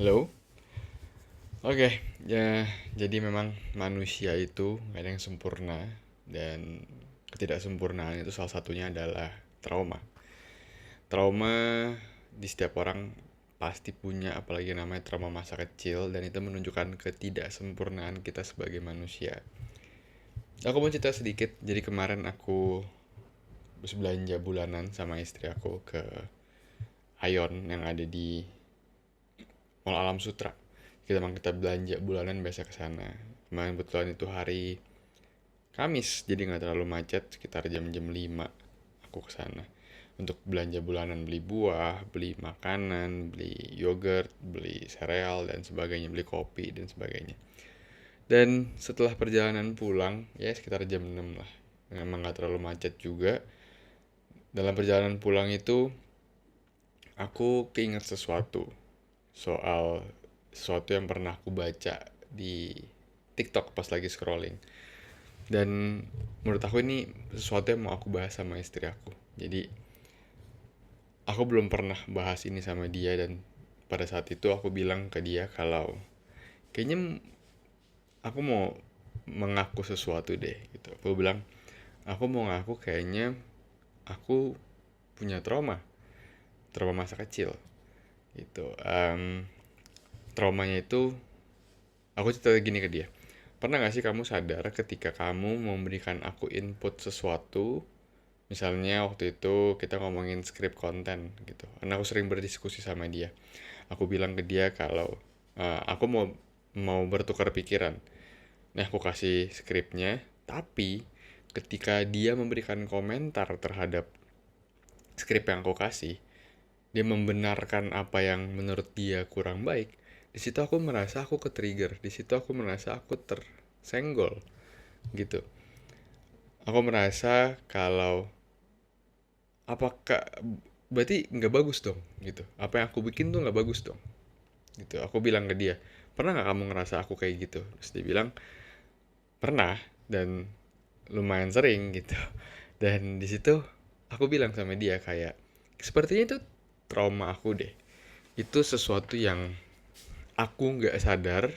Halo? Oke, ya jadi memang manusia itu gak ada yang sempurna dan ketidaksempurnaan itu salah satunya adalah trauma. Trauma di setiap orang pasti punya apalagi namanya trauma masa kecil dan itu menunjukkan ketidaksempurnaan kita sebagai manusia. Aku mau cerita sedikit, jadi kemarin aku habis belanja bulanan sama istri aku ke Aeon yang ada di Mall Alam Sutra. Kita belanja bulanan biasa ke sana. Kemarin kebetulan itu hari Kamis, jadi nggak terlalu macet, sekitar jam-jam 5 aku ke sana. Untuk belanja bulanan, beli buah, beli makanan, beli yogurt, beli sereal dan sebagainya, beli kopi dan sebagainya. Dan setelah perjalanan pulang, ya sekitar jam 6 lah. Memang nggak terlalu macet juga. Dalam perjalanan pulang itu, aku keinget sesuatu soal sesuatu yang pernah aku baca di TikTok pas lagi scrolling. Dan menurut aku ini sesuatu yang mau aku bahas sama istri aku. Jadi aku belum pernah bahas ini sama dia dan pada saat itu aku bilang ke dia kalau kayaknya aku mau mengaku sesuatu deh gitu. Aku bilang aku mau ngaku kayaknya aku punya trauma masa kecil gitu. Traumanya itu aku cerita gini ke dia. Pernah gak sih kamu sadar ketika kamu memberikan aku input sesuatu, misalnya waktu itu kita ngomongin skrip konten gitu. Karena aku sering berdiskusi sama dia. Aku bilang ke dia kalau aku mau bertukar pikiran. Nah, aku kasih skripnya, tapi ketika dia memberikan komentar terhadap skrip yang aku kasih, dia membenarkan apa yang menurut dia kurang baik. Di situ aku merasa aku ke-trigger, di situ aku merasa aku tersenggol gitu. Aku merasa kalau apakah berarti nggak bagus dong gitu, apa yang aku bikin tuh nggak bagus dong gitu. Aku bilang ke dia, pernah nggak kamu ngerasa aku kayak gitu? Terus dia bilang pernah dan lumayan sering gitu. Dan di situ aku bilang sama dia kayak sepertinya itu trauma aku deh, itu sesuatu yang aku nggak sadar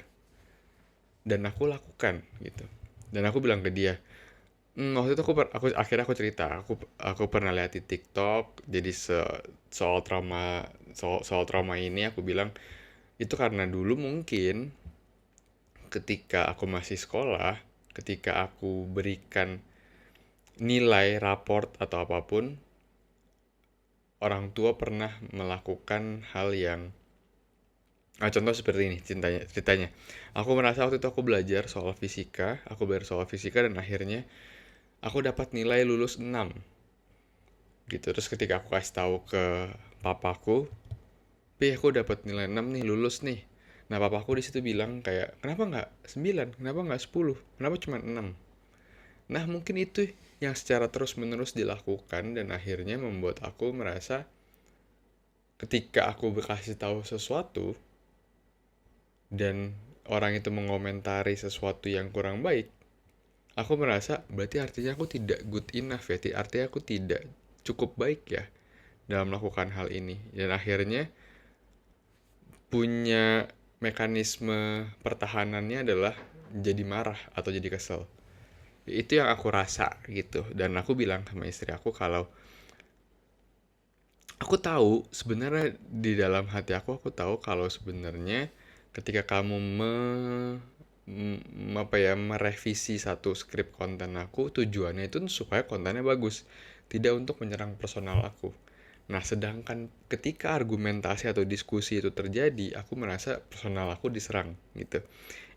dan aku lakukan gitu. Dan aku bilang ke dia, waktu itu akhirnya aku cerita, aku pernah lihat di TikTok, jadi soal trauma ini aku bilang itu karena dulu mungkin ketika aku masih sekolah, ketika aku berikan nilai raport atau apapun, orang tua pernah melakukan hal yang contoh seperti ini ceritanya. Aku merasa waktu itu aku belajar soal fisika dan akhirnya aku dapat nilai lulus 6 gitu. Terus ketika aku kasih tahu ke papaku, "Pi, aku dapat nilai 6 nih, lulus nih." Nah, papaku di situ bilang kayak, "Kenapa nggak 9? Kenapa nggak 10? Kenapa cuma 6?" Nah, mungkin itu yang secara terus-menerus dilakukan dan akhirnya membuat aku merasa ketika aku berkasih tahu sesuatu dan orang itu mengomentari sesuatu yang kurang baik, aku merasa berarti artinya aku tidak good enough ya, artinya aku tidak cukup baik ya dalam melakukan hal ini. Dan akhirnya punya mekanisme pertahanannya adalah jadi marah atau jadi kesel. Itu yang aku rasa gitu. Dan aku bilang sama istri aku kalau aku tahu sebenarnya di dalam hati aku tahu kalau sebenarnya ketika kamu apa ya merevisi satu skrip konten aku, tujuannya itu supaya kontennya bagus, tidak untuk menyerang personal aku. Nah, sedangkan ketika argumentasi atau diskusi itu terjadi, aku merasa personal aku diserang gitu.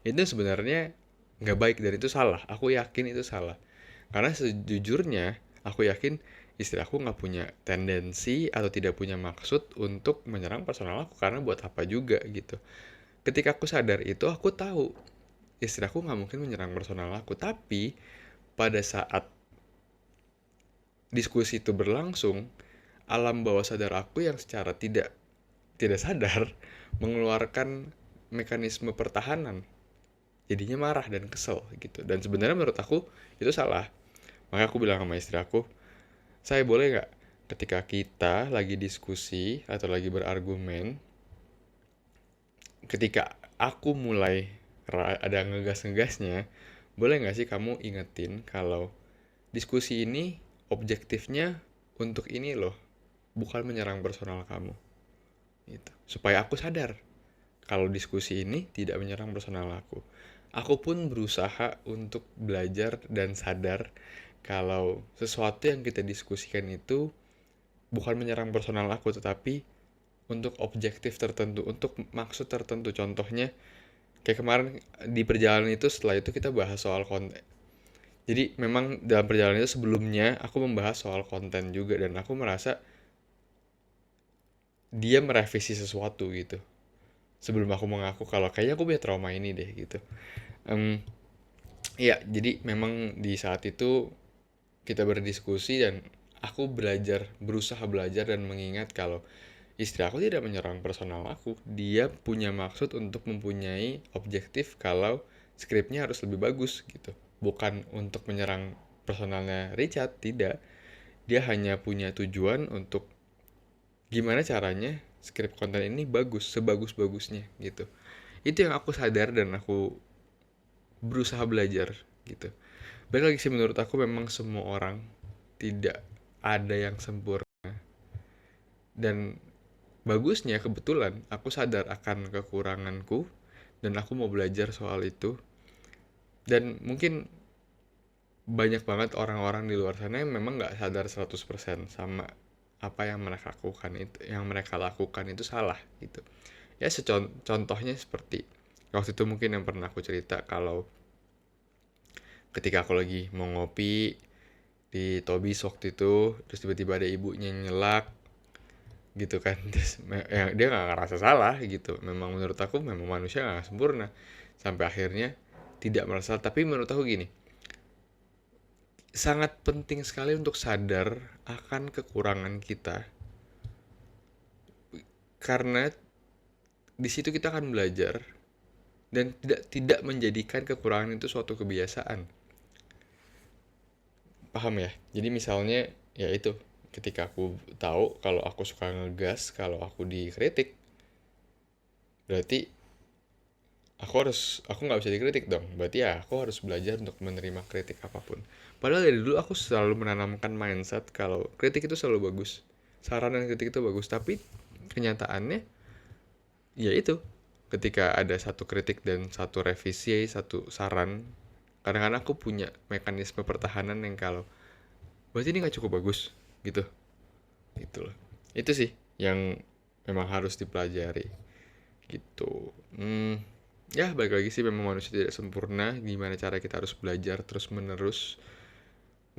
Itu sebenarnya nggak baik dan itu salah. Aku yakin itu salah. Karena sejujurnya, aku yakin istri aku nggak punya tendensi atau tidak punya maksud untuk menyerang personal aku. Karena buat apa juga gitu. Ketika aku sadar itu, aku tahu istri aku nggak mungkin menyerang personal aku. Tapi pada saat diskusi itu berlangsung, alam bawah sadar aku yang secara tidak sadar mengeluarkan mekanisme pertahanan. Jadinya marah dan kesel gitu. Dan sebenarnya menurut aku itu salah. Makanya aku bilang sama istri aku, saya boleh nggak ketika kita lagi diskusi atau lagi berargumen, ketika aku mulai ada ngegas-ngegasnya, boleh nggak sih kamu ingetin kalau diskusi ini objektifnya untuk ini loh, bukan menyerang personal kamu. Gitu. Supaya aku sadar kalau diskusi ini tidak menyerang personal aku. Aku pun berusaha untuk belajar dan sadar kalau sesuatu yang kita diskusikan itu bukan menyerang personal aku, tetapi untuk objektif tertentu, untuk maksud tertentu. Contohnya, kayak kemarin di perjalanan itu, setelah itu kita bahas soal konten. Jadi memang dalam perjalanan itu sebelumnya aku membahas soal konten juga, dan aku merasa dia merevisi sesuatu gitu. Sebelum aku mengaku kalau kayaknya aku punya trauma ini deh gitu. Em, Ya, jadi memang di saat itu kita berdiskusi dan aku berusaha belajar dan mengingat kalau istri aku tidak menyerang personal aku. Dia punya maksud untuk mempunyai objektif kalau skripnya harus lebih bagus gitu. Bukan untuk menyerang personalnya Richard, tidak. Dia hanya punya tujuan untuk gimana caranya skrip konten ini bagus, sebagus-bagusnya gitu. Itu yang aku sadar dan aku berusaha belajar gitu. Balik lagi sih, menurut aku memang semua orang tidak ada yang sempurna, dan bagusnya kebetulan aku sadar akan kekuranganku dan aku mau belajar soal itu. Dan mungkin banyak banget orang-orang di luar sana yang memang nggak sadar 100% sama apa yang mereka lakukan itu salah gitu. Ya contohnya seperti waktu itu mungkin yang pernah aku cerita, kalau ketika aku lagi mau ngopi di Tobis waktu itu, terus tiba-tiba ada ibunya nyelak gitu kan. Terus ya, dia nggak ngerasa salah gitu, memang menurut aku memang manusia nggak sempurna sampai akhirnya tidak merasa. Tapi menurut aku gini, sangat penting sekali untuk sadar akan kekurangan kita, karena di situ kita akan belajar dan tidak menjadikan kekurangan itu suatu kebiasaan. Paham ya? Jadi misalnya ya itu, ketika aku tahu kalau aku suka ngegas kalau aku dikritik, berarti aku nggak bisa dikritik dong. Berarti ya aku harus belajar untuk menerima kritik apapun. Padahal dari dulu aku selalu menanamkan mindset kalau kritik itu selalu bagus, saran dan kritik itu bagus. Tapi kenyataannya ya itu, ketika ada satu kritik dan satu revisi, satu saran, kadang-kadang aku punya mekanisme pertahanan yang kalau berarti ini nggak cukup bagus gitu, gitu loh. Itu sih yang memang harus dipelajari gitu. Ya balik lagi sih, memang manusia tidak sempurna. Gimana cara kita harus belajar terus menerus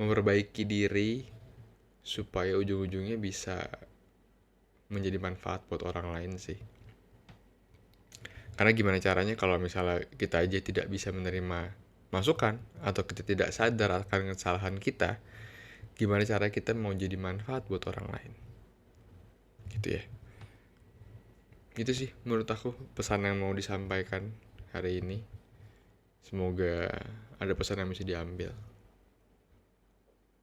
memperbaiki diri supaya ujung-ujungnya bisa menjadi manfaat buat orang lain sih. Karena gimana caranya kalau misalnya kita aja tidak bisa menerima masukan, atau kita tidak sadar akan kesalahan kita, gimana cara kita mau jadi manfaat buat orang lain gitu ya. Gitu sih menurut aku pesan yang mau disampaikan hari ini. Semoga ada pesan yang bisa diambil.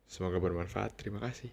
Semoga bermanfaat. Terima kasih.